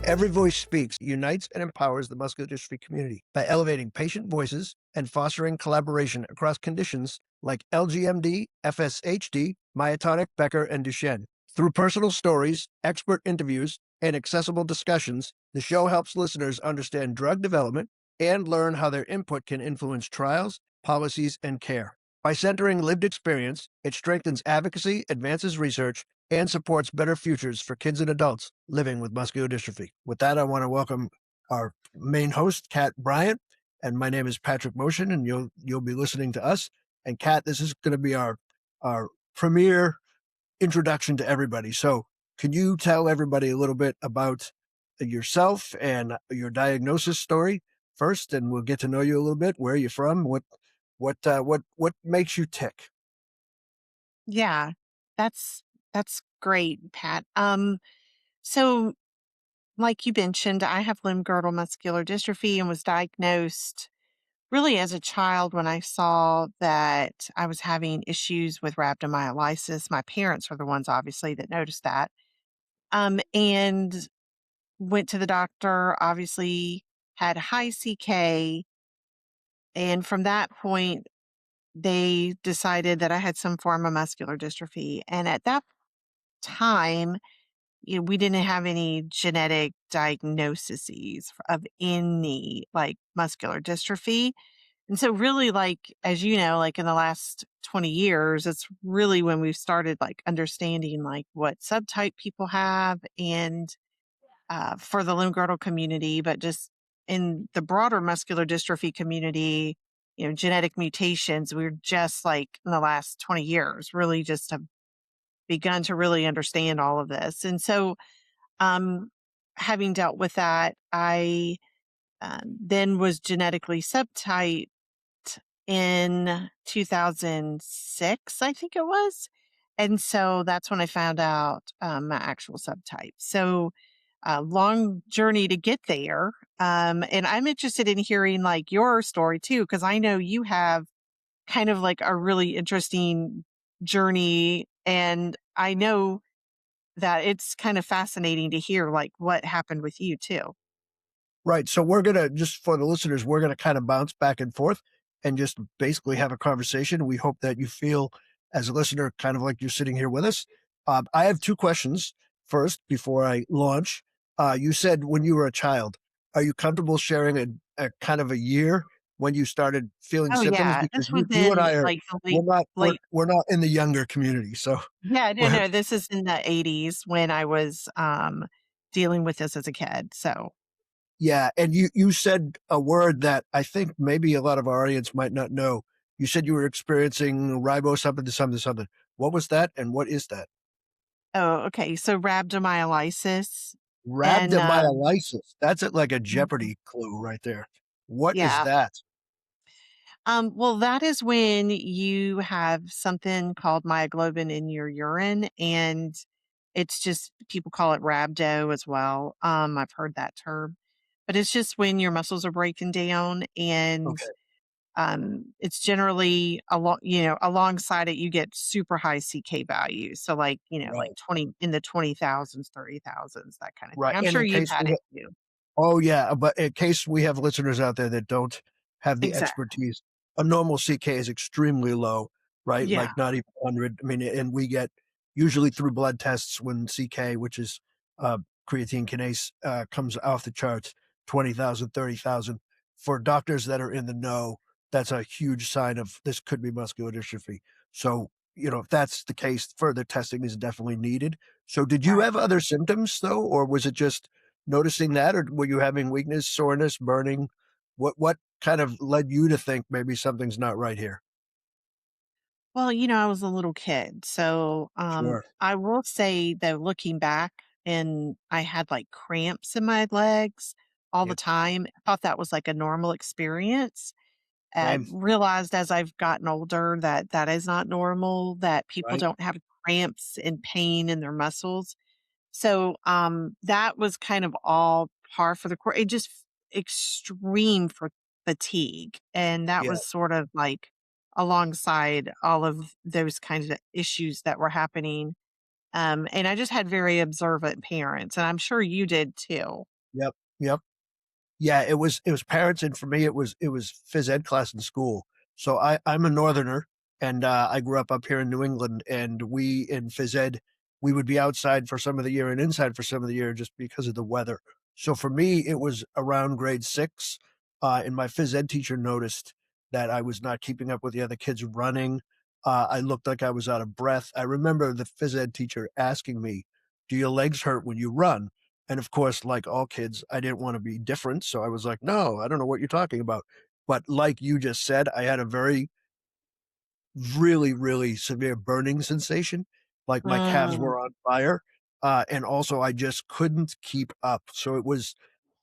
Every Voice Speaks unites and empowers the muscular dystrophy community by elevating patient voices and fostering collaboration across conditions like LGMD, FSHD, myotonic, Becker, and Duchenne. Through personal stories, expert interviews, and accessible discussions, the show helps listeners understand drug development and learn how their input can influence trials, policies, and care. By centering lived experience, it strengthens advocacy, advances research, and supports better futures for kids and adults living with muscular dystrophy. With that, I want to welcome our main host, Kat Bryant, and my name is Patrick Motion, and you'll be listening to us. And Kat, this is going to be our premier introduction to everybody. So, can you tell everybody a little bit about yourself and your diagnosis story first, and we'll get to know you a little bit. Where are you from? What makes you tick? Yeah, that's great, Pat. So like you mentioned, I have limb-girdle muscular dystrophy and was diagnosed really as a child when I saw that I was having issues with rhabdomyolysis. My parents were the ones obviously that noticed that. And went to the doctor, obviously had high CK, and from that point they decided that I had some form of muscular dystrophy. And at that time, we didn't have any genetic diagnoses of any like muscular dystrophy. And so really like, as you know, like in the last 20 years, it's really when we've started like understanding like what subtype people have and for the limb girdle community, but just in the broader muscular dystrophy community, genetic mutations, we're just like in the last 20 years, really just have begun to really understand all of this. And so um, having dealt with that, I then was genetically subtyped in 2006, I think it was. And so that's when I found out my actual subtype. So, a long journey to get there. And I'm interested in hearing like your story too, because I know you have kind of like a really interesting journey. And I know that it's kind of fascinating to hear like what happened with you too. Right. So we're gonna just for the listeners, we're gonna kind of bounce back and forth and just basically have a conversation. We hope that you feel as a listener, kind of like you're sitting here with us. I have two questions first before I launch. You said when you were a child, are you comfortable sharing a kind of a year when you started feeling Oh symptoms? yeah, Because this was you and in I are like the late we're late. we're not in the younger community, so Yeah, no, we're no, this is in the 80s when I was dealing with this as a kid. So yeah, and you said a word that I think maybe a lot of our audience might not know. You said you were experiencing ribo something to something to something. What was that, and what is that? oh, okay. So rhabdomyolysis and Rhabdomyolysis. That's it, like a mhm, Jeopardy clue right there. What is yeah. that? Well, that is when you have something called myoglobin in your urine, and it's just people call it rhabdo as well. I've heard that term, but it's just when your muscles are breaking down, and Okay, it's generally alongside it, you get super high CK values. So, like like right, 20 in the 20,000s, 30,000s, that kind of thing. right. I'm And sure in you've case had we, it too. oh yeah, but in case we have listeners out there that don't have the Exactly. expertise, a normal CK is extremely low, right? Yeah. Like not even 100. I mean, and we get usually through blood tests when CK, which is uh, creatine kinase, comes off the charts, 20,000, 30,000. For doctors that are in the know, that's a huge sign of this could be muscular dystrophy. So, if that's the case, further testing is definitely needed. So, did you Right. have other symptoms though, or was it just noticing that, or were you having weakness, soreness, burning? What kind of led you to think maybe something's not right here? Well, I was a little kid. So Sure. I will say that looking back, and I had like cramps in my legs all the Yep. time. I thought that was like a normal experience. Same. Realized as I've gotten older that that is not normal, that people Right. don't have cramps and pain in their muscles. So that was kind of all par for the course. It just extreme for fatigue. And that Yeah. was sort of like alongside all of those kinds of issues that were happening. And I just had very observant parents, and I'm sure you did too. Yep. Yep. Yeah, it was parents, and for me, it was phys ed class in school. So I'm a northerner, and I grew up here in New England, and we in phys ed we would be outside for some of the year and inside for some of the year just because of the weather. So for me, it was around grade six, and my phys ed teacher noticed that I was not keeping up with the other kids running. I looked like I was out of breath. I remember the phys ed teacher asking me, "Do your legs hurt when you run?" And of course, like all kids, I didn't want to be different. So I was like, no, I don't know what you're talking about. But like you just said, I had a very, really, really severe burning sensation. Like my calves Mm, were on fire. And also I just couldn't keep up. So it was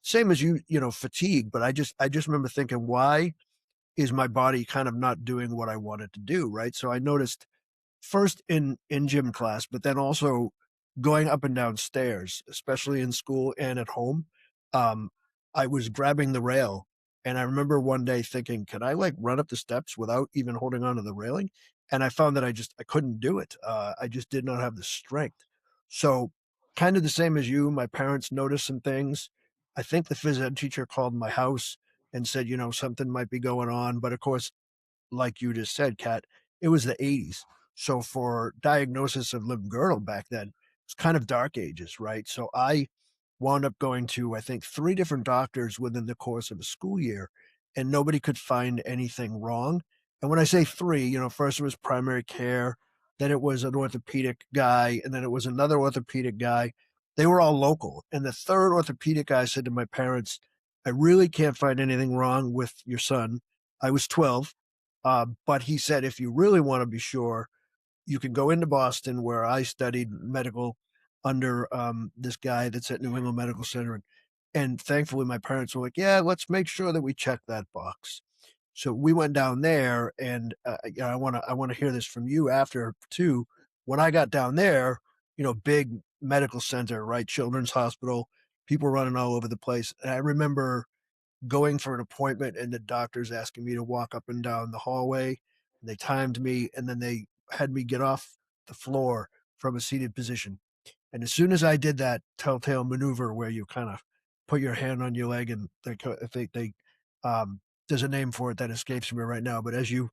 same as you, fatigue. But I just remember thinking, why is my body kind of not doing what I wanted to do? Right. So I noticed first in gym class, but then also going up and down stairs, especially in school and at home. Um, I was grabbing the rail, and I remember one day thinking, "Can I like run up the steps without even holding onto the railing?" And I found that I couldn't do it. I just did not have the strength. So, kind of the same as you, my parents noticed some things. I think the phys ed teacher called my house and said, something might be going on. But of course, like you just said, Kat, it was the 80s. So for diagnosis of limb-girdle back then, it's kind of dark ages, right? So I wound up going to, I think, 3 different doctors within the course of a school year, and nobody could find anything wrong. And when I say 3, first it was primary care, then it was an orthopedic guy, and then it was another orthopedic guy. They were all local. And the 3rd orthopedic guy said to my parents, "I really can't find anything wrong with your son." I was 12. But he said, if you really want to be sure, you can go into Boston, where I studied medical under this guy that's at New England Medical Center. And thankfully, my parents were like, yeah, let's make sure that we check that box. So we went down there, and I want to hear this from you after too. When I got down there, big medical center, right, Children's Hospital, people running all over the place. And I remember going for an appointment and the doctors asking me to walk up and down the hallway. They timed me, and then they had me get off the floor from a seated position. And as soon as I did that telltale maneuver where you kind of put your hand on your leg, and they there's a name for it that escapes me right now, but as you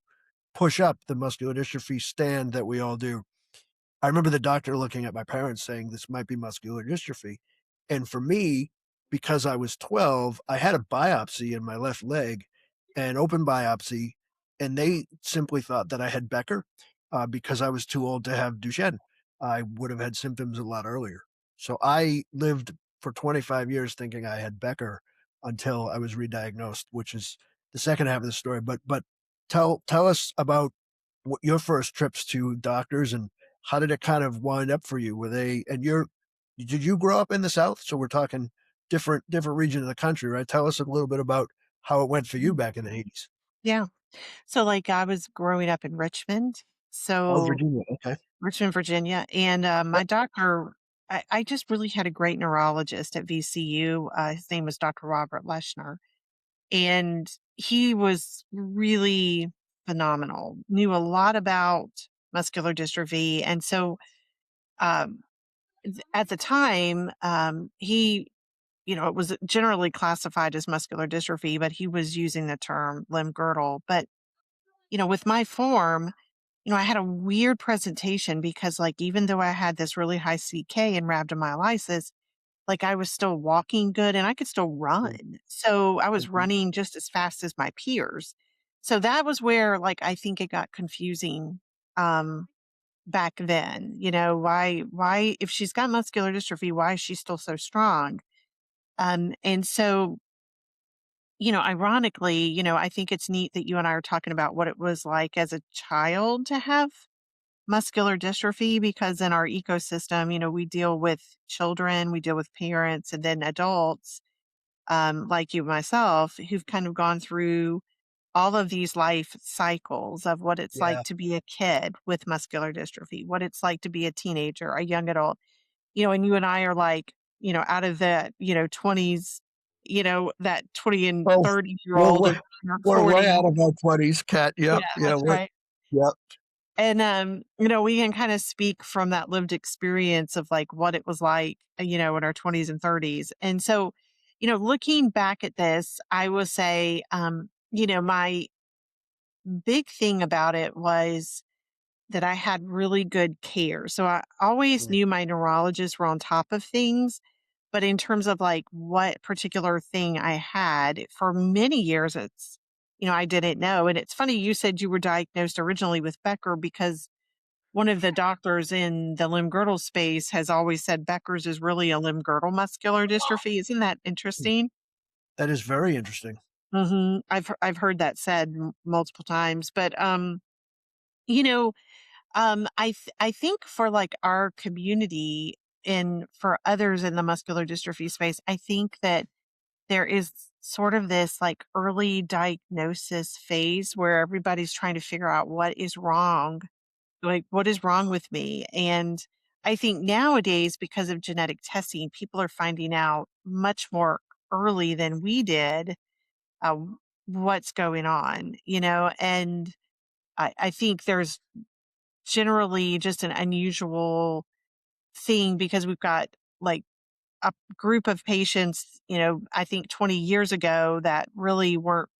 push up the muscular dystrophy stand that we all do, I remember the doctor looking at my parents saying, "This might be muscular dystrophy." And for me, because I was 12, I had a biopsy in my left leg, an open biopsy, and they simply thought that I had Becker, because I was too old to have Duchenne. I would have had symptoms a lot earlier. So I lived for 25 years thinking I had Becker until I was re-diagnosed, which is the second half of the story. But tell us about what your first trips to doctors, and how did it kind of wind up for you? Were they and you're did you grow up in the South? So we're talking different region of the country, right? Tell us a little bit about how it went for you mm, back in the 80s. yeah. So, like, I was growing up in Richmond, Oh, so Virginia, okay. Richmond, Virginia, and, my Yep. doctor I just really had a great neurologist at VCU. His name was Doctor Robert Leshner, and he was really phenomenal, knew a lot about muscular dystrophy, and so, um, at the time, he it was generally classified as muscular dystrophy, but he was using the term limb-girdle, but, with my form, I had a weird presentation because, like, even though I had this really high CK and rhabdomyolysis, like, I was still walking good and I could still run. So I was Mhm. running just as fast as my peers. So that was where, like, I think it got confusing, um, back then. Why if she's got muscular dystrophy, why is she still so strong? And so, ironically, I think it's neat that you and I are talking about what it was like as a child to have muscular dystrophy because in our ecosystem, we deal with children, we deal with parents, and then adults, like you myself, who've kind of gone through all of these life cycles of what it's like Yeah. to be a kid with muscular dystrophy, what it's like to be a teenager, a young adult, and you and I are like, out of that, 20s, that 20 and Oh, 30-year we're old way or we're way 40. out of our 20s, Cat. Yeah, Yep, yeah, that's we're right. yep. And, we can kind of speak from that lived experience of like what it was like, in our 20s and 30s. And so, looking back at this, I will say, my big thing about it was that I had really good care. So I always Mm. knew my neurologists were on top of things. But in terms of like what particular thing I had for many years, I didn't know. And it's funny, you said you were diagnosed originally with Becker because one of the doctors in the limb girdle space has always said Becker's is really a limb girdle muscular dystrophy. Isn't that interesting? That is very interesting. I've heard that said multiple times, but you know, I think for like our community and for others in the muscular dystrophy space, I think that there is sort of this like early diagnosis phase where everybody's trying to figure out what is wrong, like what is wrong with me. And I think nowadays, because of genetic testing, people are finding out much more early than we did uh, what's going on, and I think there's generally just an unusual thing because we've got like a group of patients, I think 20 years ago that really weren't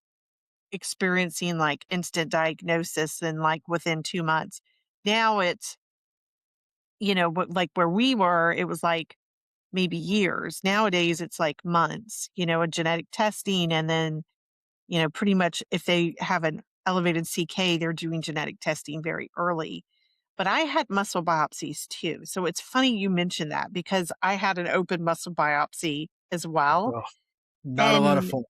experiencing like instant diagnosis and like within 2 months. Now it's, like where we were, it was like maybe years. Nowadays it's like months, a genetic testing. And then, pretty much if they have an elevated CK, they're doing genetic testing very early. But I had muscle biopsies too. So it's funny you mentioned that because I had an open muscle biopsy as well. Oh, not a lot of And fun.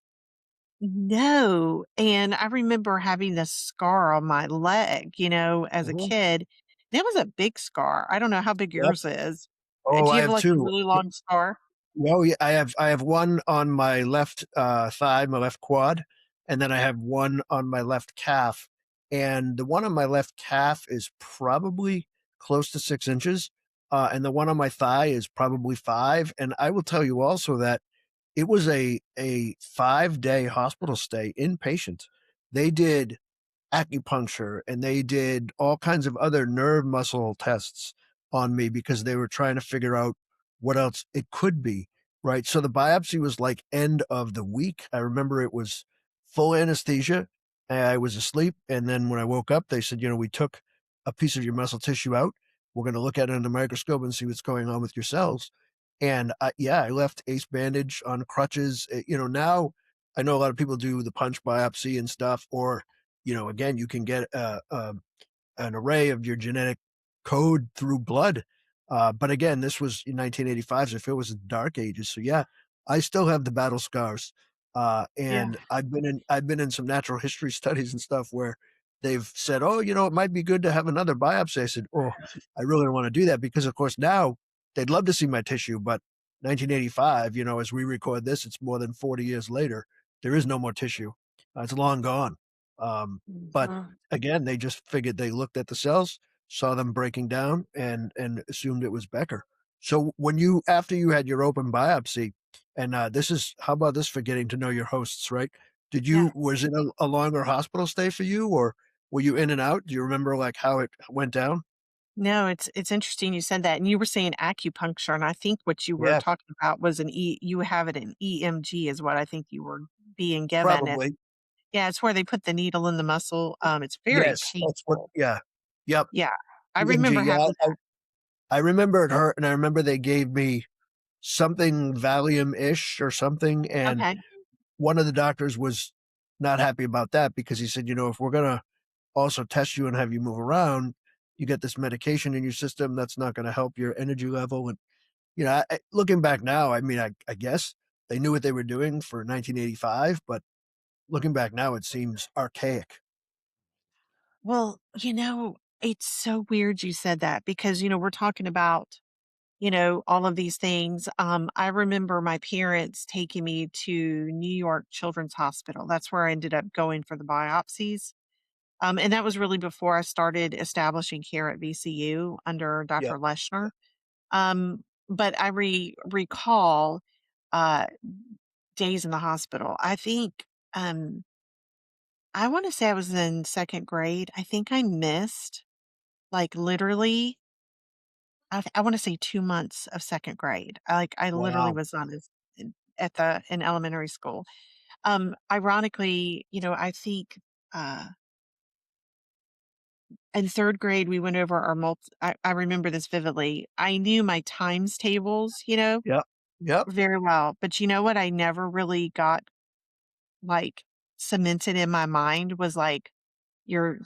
no, and I remember having this scar on my leg, as a Mhm. kid. That was a big scar. I don't know how big Yep. yours is. Oh, Do you I have have like a 2. really long scar? No, yeah, I have one on my left thigh, my left quad, and then I have one on my left calf. And the one on my left calf is probably close to 6 inches, and the one on my thigh is probably five. And I will tell you also that it was a 5 day hospital stay inpatient. They did acupuncture and they did all kinds of other nerve muscle tests on me because they were trying to figure out what else it could be. Right. So the biopsy was like end of the week. I remember it was full anesthesia. I was asleep. And then when I woke up, they said, we took a piece of your muscle tissue out. We're going to look at it under the microscope and see what's going on with your cells. And yeah, I left ace bandage on crutches. Now I know a lot of people do the punch biopsy and stuff, or again, you can get an array of your genetic code through blood. But again, this was in 1985, so if it was the dark ages. So yeah, I still have the battle scars. Yeah. And I've been in some natural history studies and stuff where they've said, oh, it might be good to have another biopsy. I said, oh, I really don't want to do that because, of course, now they'd love to see my tissue, but 1985, as we record this, it's more than 40 years later. There is no more tissue. It's long gone. But Mhm. again, they just figured they looked at the cells, saw them breaking down, and assumed it was Becker. So when you after you had your open biopsy, and this is how about this for getting to know your hosts, right? Yeah. Was it a longer hospital stay for you, or were you in and out? Do you remember like how it went down? No, it's interesting you said that. And you were saying acupuncture, and I think what you were Yes, talking about was you have it in EMG is what I think you were being given. And probably. yeah, it's where they put the needle in the muscle. It's very Yes, that's what. painful. Yeah, yep. Yeah. I EMG. remember Yeah, having I remember it hurt, and I remember they gave me something Valium-ish or something, that. and Okay. one of the doctors was not happy about that because he said, if we're going to also test you and have you move around, you get this medication in your system that's not going to help your energy level. And, looking back now, I mean, I guess they knew what they were doing for 1985, but looking back now, it seems archaic. Well, it's so weird you said that because, we're talking about, all of these things. I remember my parents taking me to New York Children's Hospital. That's where I ended up going for the biopsies. And that was really before I started establishing care at VCU under Yeah. Dr. Leshner. But I recall uh, days in the hospital. I think I want to say I was in second grade. I think I missed like literally, I want to say 2 months of second grade. I literally Wow. was on at the in elementary school. Ironically, I think uh, in third grade we went over our I remember this vividly. I knew my times tables, Yep. Yep. very well, but you know what? I never really got like cemented in my mind was like your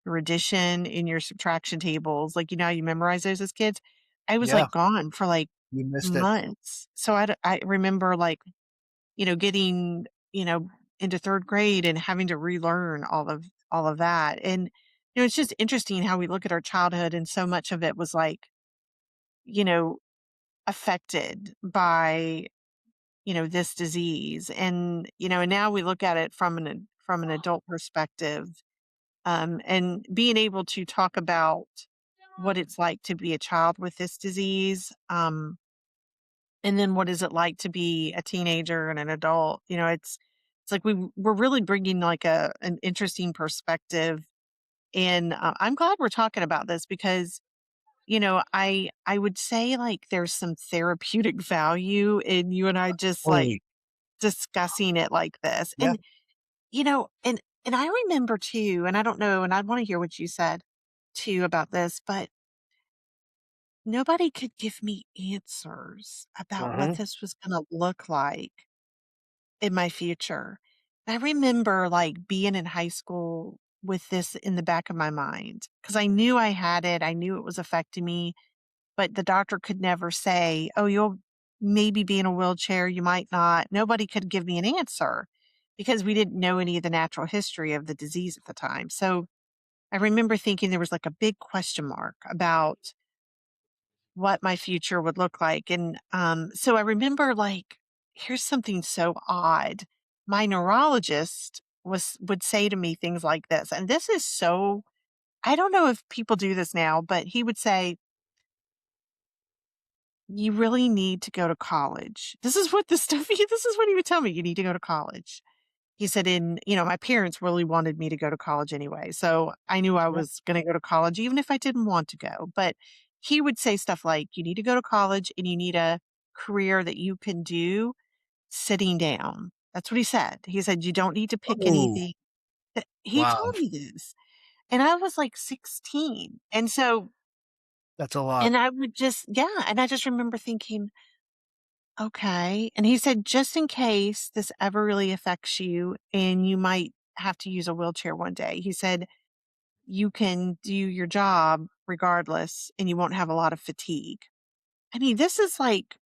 your addition and your subtraction tables, like, how you memorize those as kids? I was, Yeah. like, gone for, like, You missed it. months. So I remember, like, getting, into 3rd grade and having to relearn all of that, and, it's just interesting how we look at our childhood and so much of it was, like, you know, affected by, this disease, and now we look at it from an adult perspective, and being able to talk about what it's like to be a child with this disease, and then what is it like to be a teenager and an adult. It's like we're really bringing like an interesting perspective, and I'm glad we're talking about this because I would say like there's some therapeutic value in you and I just like Totally. discussing it like this, Yeah. and I remember too, and I don't know, and I want to hear what you said too about this, but nobody could give me answers about what Uh-huh. this was gonna look like in my future. I remember, like, being in high school with this in the back of my mind because I knew I had it, I knew it was affecting me, but the doctor could never say, "Oh, you'll maybe be in a wheelchair, you might not." Nobody could give me an answer because we didn't know any of the natural history of the disease at the time. So, I remember thinking there was, like, a big question mark about what my future would look like. And so I remember like, here's something so odd. My neurologist would say to me things like this. And this is so I don't know if people do this now, but he would say, you really need to go to college. This is what the stuff this is what he would tell me. You need to go to college. He said, my parents really wanted me to go to college anyway. So I knew I Yeah. was going to go to college, even if I didn't want to go. But he would say stuff like, you need to go to college and you need a career that you can do sitting down. That's what he said. He said, you don't need to pick Oh, anything. He wow. told me this. And I was like 16. That's a lot. And I would just, yeah. And I just remember thinking, okay. And he said, just in case this ever really affects you and you might have to use a wheelchair one day, he said, you can do your job regardless and you won't have a lot of fatigue. I mean, this is like,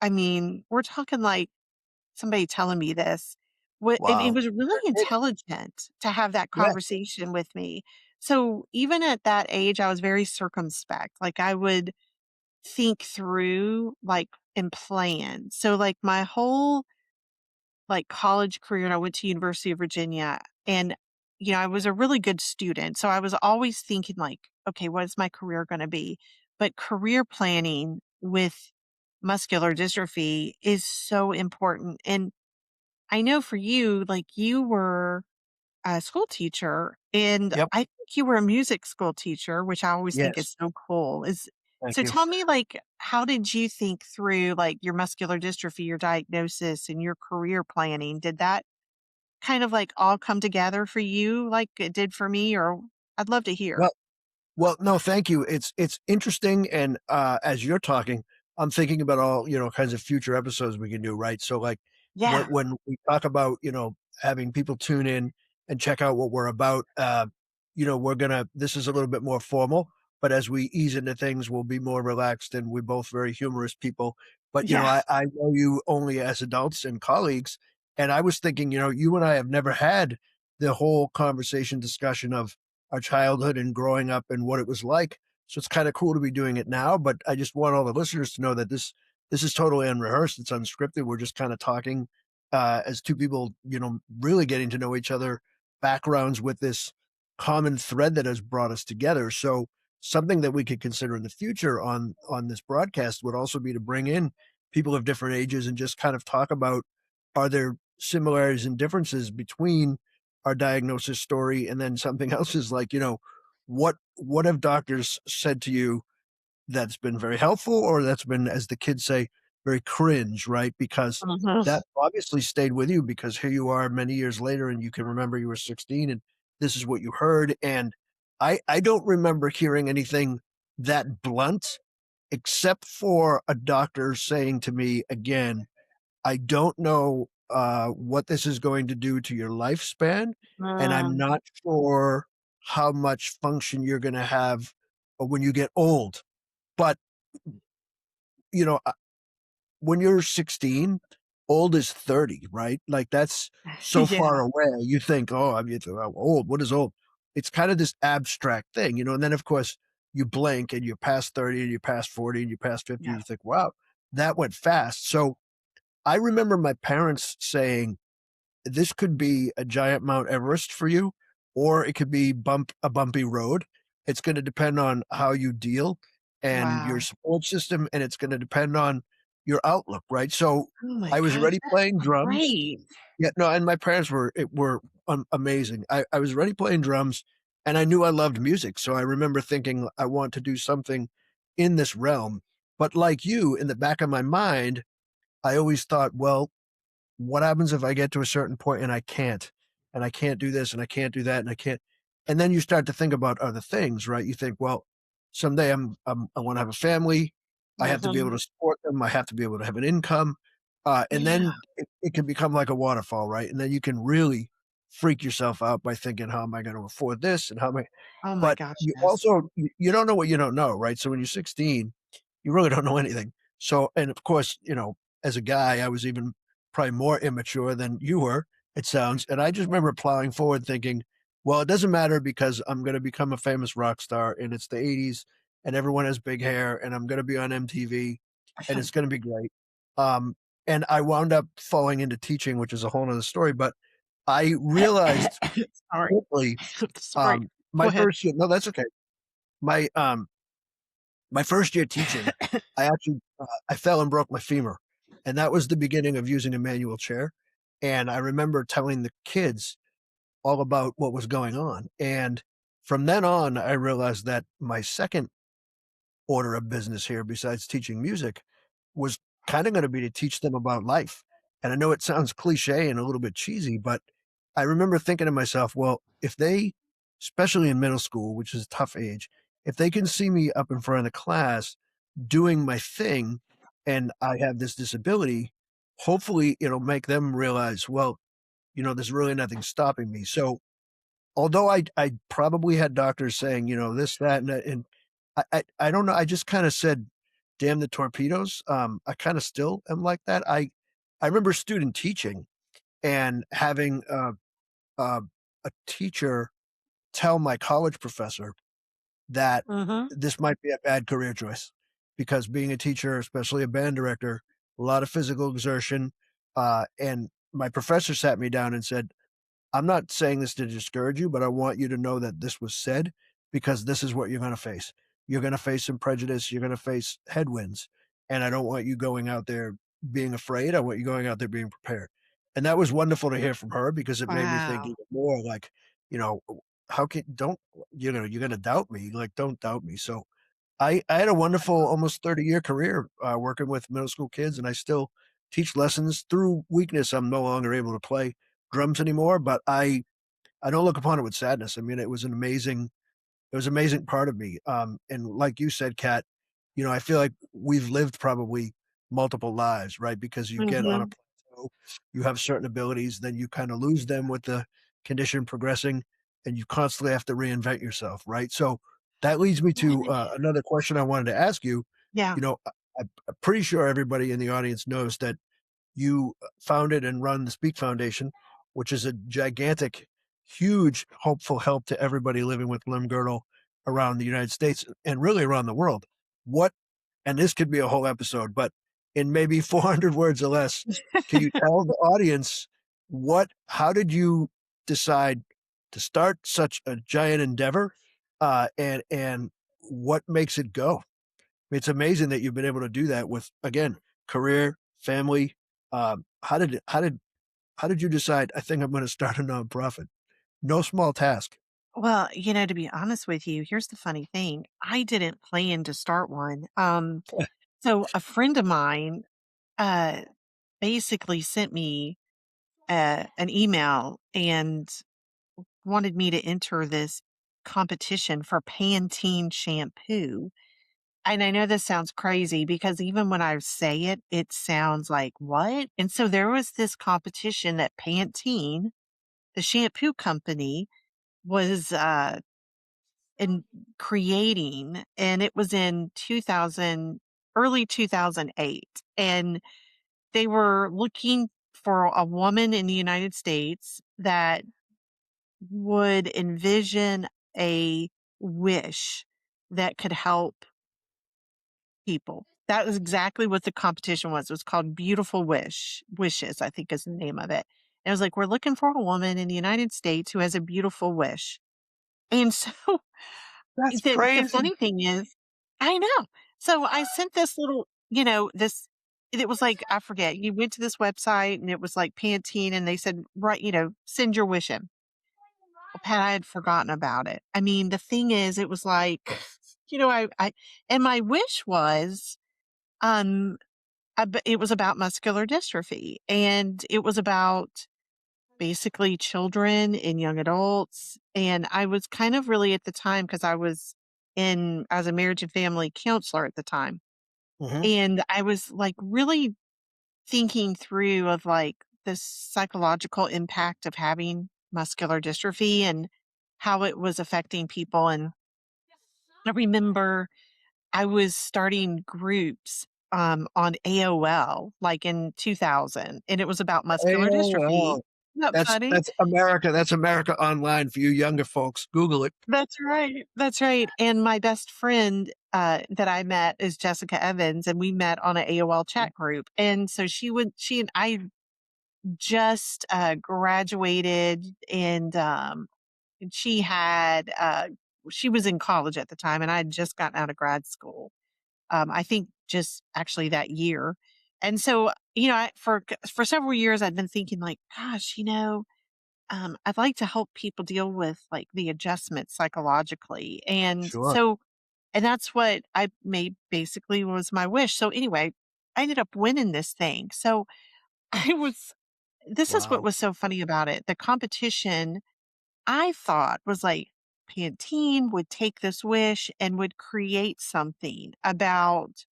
we're talking like somebody telling me this. And it Wow. was really intelligent to have that Yeah. conversation with me. So even at that age, I was very circumspect. Like I would think through like and plan. So like my whole like college career and I went to University of Virginia and I was a really good student. So I was always thinking like, okay, what is my career going to be? But career planning with muscular dystrophy is so important. And I know for you, like you were a school teacher and Yep. I think you were a music school teacher, which I always think Yes. is so cool. Is Thank so you. tell me like how did you think through like your muscular dystrophy, your diagnosis and your career planning? Did that kind of like all come together for you like it did for me or I'd love to hear. Well, Well, no, thank you. It's interesting, and as you're talking, I'm thinking about all kinds of future episodes we can do. Right, so like Yeah. when we talk about having people tune in and check out what we're about, we're gonna. This is a little bit more formal, but as we ease into things, we'll be more relaxed, and we're both very humorous people. But Yeah. I know you only as adults and colleagues, and I was thinking, you and I have never had the whole conversation discussion of our childhood and growing up and what it was like. So it's kind of cool to be doing it now. But I just want all the listeners to know that this is totally unrehearsed. It's unscripted. We're just kind of talking as two people, really getting to know each other, backgrounds with this common thread that has brought us together. So something that we could consider in the future on this broadcast would also be to bring in people of different ages and just kind of talk about, are there similarities and differences between our diagnosis story, and then something else is like, what have doctors said to you that's been very helpful, or that's been, as the kids say, very cringe, right? Because Mhm. that obviously stayed with you because here you are many years later and you can remember you were 16 and this is what you heard. And I don't remember hearing anything that blunt except for a doctor saying to me again, I don't know what this is going to do to your lifespan, and I'm Mm. not sure how much function you're going to have when you get old. But you know, when you're 16, old is 30, right? Like that's so far Yeah. away. You think, oh, I'm old. What is old? It's kind of this abstract thing, and then of course you blink and you're past 30 and you're past 40 and you're past 50 and Yeah. you think, wow, that went fast. So I remember my parents saying, this could be a giant Mount Everest for you, or it could be a bumpy road. It's going to depend on how you deal and your Wow. support system, and it's going to depend on your outlook, right? So Oh my I was gosh, already that's playing drums. great. Yeah, no, and my parents were amazing. I was already playing drums, and I knew I loved music. So I remember thinking I want to do something in this realm. But like you, in the back of my mind, I always thought, well, what happens if I get to a certain point and I can't? And I can't do this and I can't do that and I can't. And then you start to think about other things, right? You think, well, someday I want to have a family. I have to be able Mhm. to support them. I have to be able to have an income. And Yeah. then it can become like a waterfall, right? And then you can really freak yourself out by thinking, how am I going to afford this? And how am I? Oh my But gosh, you yes. also, you don't know what you don't know, right? So when you're 16, you really don't know anything. So, and of course, as a guy, I was even probably more immature than you were, it sounds. And I just remember plowing forward thinking, well, it doesn't matter because I'm going to become a famous rock star and it's the 80s and everyone has big hair and I'm going to be on MTV and it's going to be great. Um, and I wound up falling into teaching, which is a whole nother story. But I realized Sorry. quickly, Sorry. Go my ahead. first year, no, that's okay. My, my first year teaching, I actually I fell and broke my femur, and that was the beginning of using a manual chair. And I remember telling the kids all about what was going on. And from then on, I realized that my second order of business here, besides teaching music, was kind of going to be to teach them about life. And I know it sounds cliche and a little bit cheesy, but I remember thinking to myself, well, if they, especially in middle school, which is a tough age, if they can see me up in front of the class doing my thing and I have this disability, hopefully it'll make them realize, well, there's really nothing stopping me. So although I probably had doctors saying, this, that, and I don't know. I just kind of said, "Damn the torpedoes." I kind of still am like that. I remember student teaching and having uh, a teacher tell my college professor that Mhm. this might be a bad career choice because being a teacher, especially a band director, a lot of physical exertion. And my professor sat me down and said, I'm not saying this to discourage you, but I want you to know that this was said because this is what you're going to face. You're going to face some prejudice. You're going to face headwinds. And I don't want you going out there being afraid. I want you going out there being prepared. And that was wonderful to hear from her because it made me think Wow. even more like, you know, how can, don't, you're going to doubt me. Like, don't doubt me. So I had a wonderful almost 30-year career working with middle school kids, and I still teach lessons through weakness. I'm no longer able to play drums anymore, but I don't look upon it with sadness. I mean, it was an amazing part of me. And like you said, Kat, I feel like we've lived probably multiple lives, right? Because you get on a Mhm. plateau, you have certain abilities, then you kind of lose them with the condition progressing, and you constantly have to reinvent yourself, right? So that leads me to another question I wanted to ask you. Yeah. I'm pretty sure everybody in the audience knows that you founded and run the Speak Foundation, which is a gigantic, huge, hopeful help to everybody living with limb girdle around the United States and really around the world. What, and this could be a whole episode, but in maybe 400 words or less, can you tell the audience how did you decide to start such a giant endeavor? And what makes it go? It's amazing that you've been able to do that with, again, career, family. How did you decide? I think I'm going to start a nonprofit. No small task. Well, to be honest with you, here's the funny thing. I didn't plan to start one. So a friend of mine uh, basically sent me an email and wanted me to enter this competition for Pantene shampoo. And I know this sounds crazy because even when I say it, it sounds like, "What?" And so there was this competition that Pantene, the shampoo company, was, in creating, and it was in 2000 early 2008, and they were looking for a woman in the United States that would envision a wish that could help people. That was exactly what the competition was. It was called Beautiful Wishes, I think is the name of it. And it was like, we're looking for a woman in the United States who has a beautiful wish. And so That's the crazy. funny thing is, I know. So I sent this little, this it was like, I forget, you went to this website and it was like Pantene and they said, right, send your wish in. Well, Pat, I had forgotten about it. I mean, the thing is, it was like, and my wish was, um, it was about muscular dystrophy and it was about basically children and young adults. And I was kind of really at the time because I was a marriage and family counselor at the time. Hmm. And I was like really thinking through of like the psychological impact of having muscular dystrophy and how it was affecting people. And I remember I was starting groups on AOL like in 2000, and it was about muscular dystrophy. AOL. Isn't that That's funny? that's America. That's America Online for you younger folks. Google it. That's right. That's right. And my best friend that I met is Jessica Evans, and we met on an AOL chat group. And so she and I just graduated, and she was in college at the time, and I had just gotten out of grad school. I think just actually that year. And so, for several years, I'd been thinking, like, gosh, I'd like to help people deal with like the adjustment psychologically. Sure. And that's what I made basically was my wish. So anyway, I ended up winning this thing. So I was, this is what Wow. was so funny about it. The competition I thought was like Pantene would take this wish and would create something about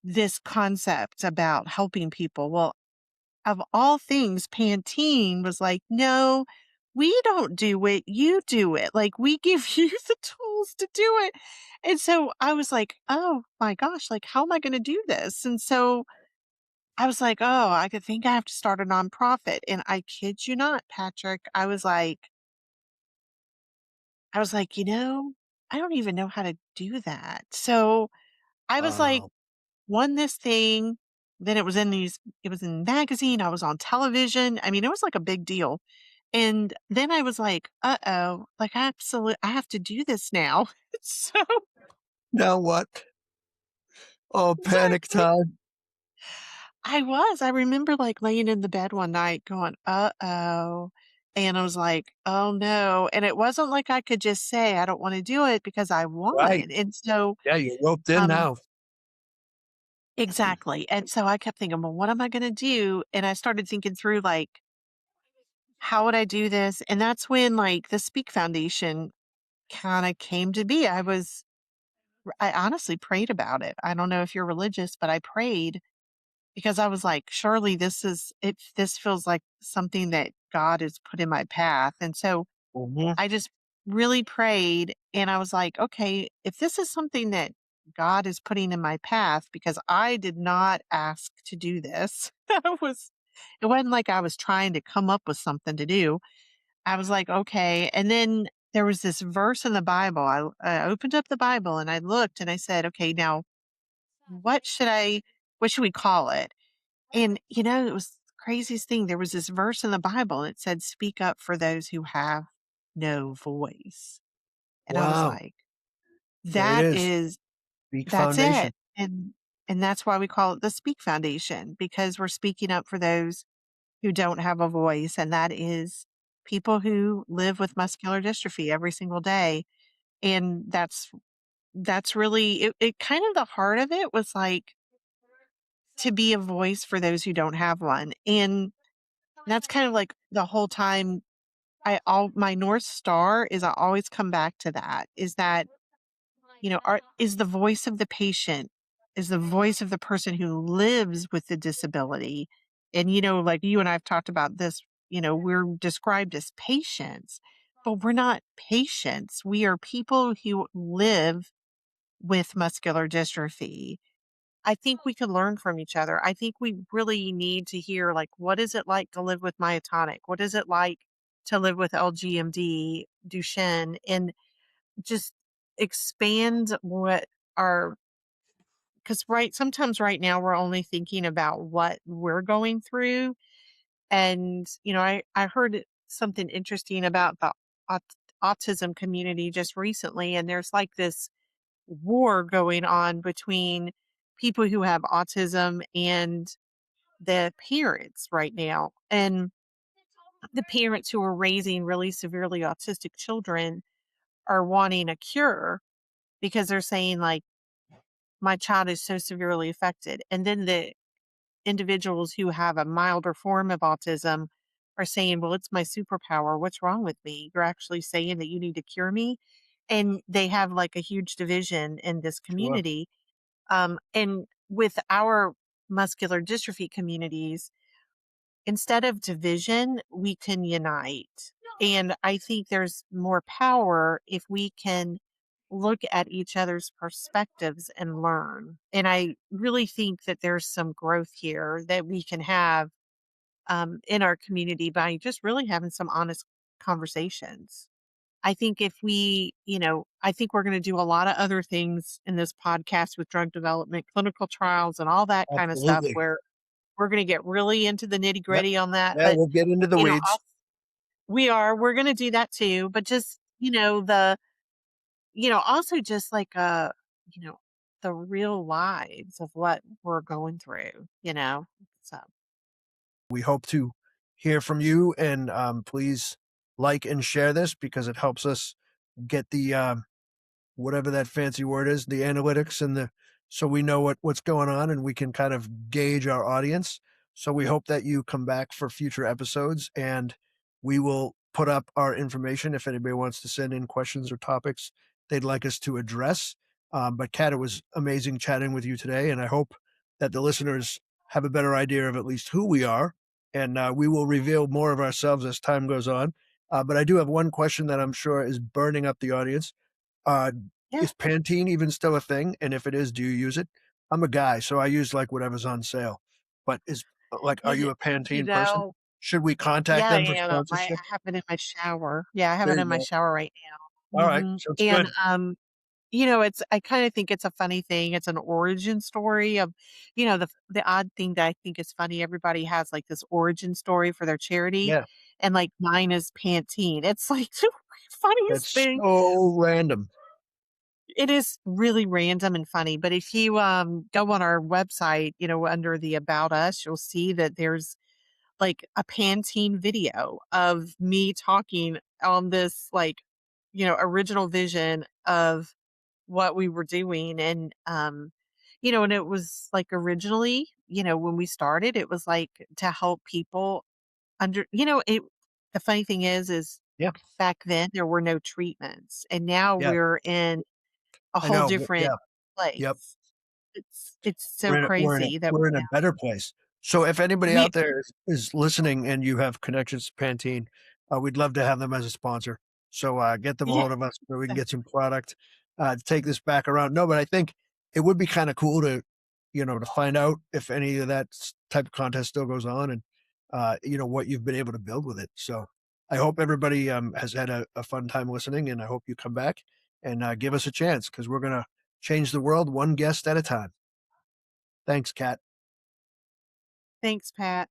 this concept about helping people. Well, of all things, Pantene was like, "No, we don't do it, you do it. Like, we give you the tools to do it." And so I was like, "Oh my gosh, like, how am I gonna do this?" And so I was like, "Oh, I could think I have to start a nonprofit." And I kid you not, Patrick, I was like, I don't even know how to do that. So I was like, Wow. won this thing. Then it was in magazine. I was on television. I mean, it was like a big deal. And then I was like, uh-oh, like I have to do this now. So Now what? Oh, panic exactly. time. I remember like laying in the bed one night going, uh-oh. And I was like, oh no. And it wasn't like I could just say I don't want to do it because I won. Right. And so Yeah, you're roped in um now. exactly. And so I kept thinking, well, what am I gonna do? And I started thinking through like, how would I do this? And that's when like the Speak Foundation kind of came to be. I honestly prayed about it. I don't know if you're religious, but I prayed because I was like, surely this feels like something that God has put in my path. And so Hmm. I just really prayed and I was like, okay, if this is something that God is putting in my path, because I did not ask to do this. It wasn't like I was trying to come up with something to do. I was like, okay. And then there was this verse in the Bible. I opened up the Bible and I looked and I said, okay, now what should we call it? And it was the craziest thing. There was this verse in the Bible and it said, speak up for those who have no voice. And I was Wow. like, There it that is. is, Peak that's Foundation. it. And that's why we call it the Speak Foundation, because we're speaking up for those who don't have a voice. And that is people who live with muscular dystrophy every single day. And that's really it kind of the heart of it was like to be a voice for those who don't have one. And that's kind of like the whole time I all my North Star is I always come back to that, is that, is the voice of the patient, is the voice of the person who lives with the disability. And, like you and I have talked about this, we're described as patients, but we're not patients. We are people who live with muscular dystrophy. I think we could learn from each other. I think we really need to hear, like, what is it like to live with myotonic? What is it like to live with LGMD, Duchenne, and just expand what our, because sometimes right now we're only thinking about what we're going through. And, I heard something interesting about the aut- autism community just recently, and there's like this war going on between people who have autism and the parents right now. And the parents who are raising really severely autistic children are wanting a cure because they're saying, like, my child is so severely affected. And then the individuals who have a milder form of autism are saying, well, it's my superpower. What's wrong with me? You're actually saying that you need to cure me. And they have like a huge division in this Sure. community. And with our muscular dystrophy communities, instead of division, we can unite. And I think there's more power if we can look at each other's perspectives and learn. And I really think that there's some growth here that we can have in our community by just really having some honest conversations. I think if I think we're going to do a lot of other things in this podcast with drug development, clinical trials, and all that kind of stuff Absolutely. where we're going to get really into the nitty Yep. gritty on that. Yeah, But, we'll get into the weeds. we're going to do that too. But just, also just like, you know, the real lives of what we're going through. So, We hope to hear from you, and please like and share this because it helps us get the whatever that fancy word is, the analytics and the so we know what's going on and we can kind of gauge our audience. So we hope that you come back for future episodes and we will put up our information if anybody wants to send in questions or topics they'd like us to address. But Kat, it was amazing chatting with you today, and I hope that the listeners have a better idea of at least who we are, and we will reveal more of ourselves as time goes on. But I do have one question that I'm sure is burning up the audience. Uh, yeah. is Pantene even still a thing? And if it is, do you use it? I'm a guy, so I use like whatever's on sale. But are You, you a you Pantene person? know, Should we contact yeah, I them for am. I sponsorship? have it in my shower. Yeah, I have There it you in my go. shower right now. All right, Hmm. so it's And good. I kind of think it's a funny thing. It's an origin story of, the odd thing that I think is funny. Everybody has like this origin story for their charity, Yeah, and like mine is Pantene. It's like the funniest that's thing. so random. It is really random and funny. But if you go on our website, under the About Us, you'll see that there's like a Pantene video of me talking on this, like, original vision of what we were doing. And it was like originally, when we started, it was like to help people the funny thing is Yeah, back then there were no treatments, and now yeah, we're in a I whole know. different Yeah, yep. place. It's so crazy that We're in a better place. So if anybody we out there is listening and you have connections to Pantene, we'd love to have them as a sponsor. So get them a yeah, hold of us so we can get exactly. some product to take this back around. No, but I think it would be kind of cool to, to find out if any of that type of contest still goes on and, what you've been able to build with it. So I hope everybody has had a fun time listening, and I hope you come back and give us a chance because we're going to change the world one guest at a time. Thanks, Kat. Thanks, Pat.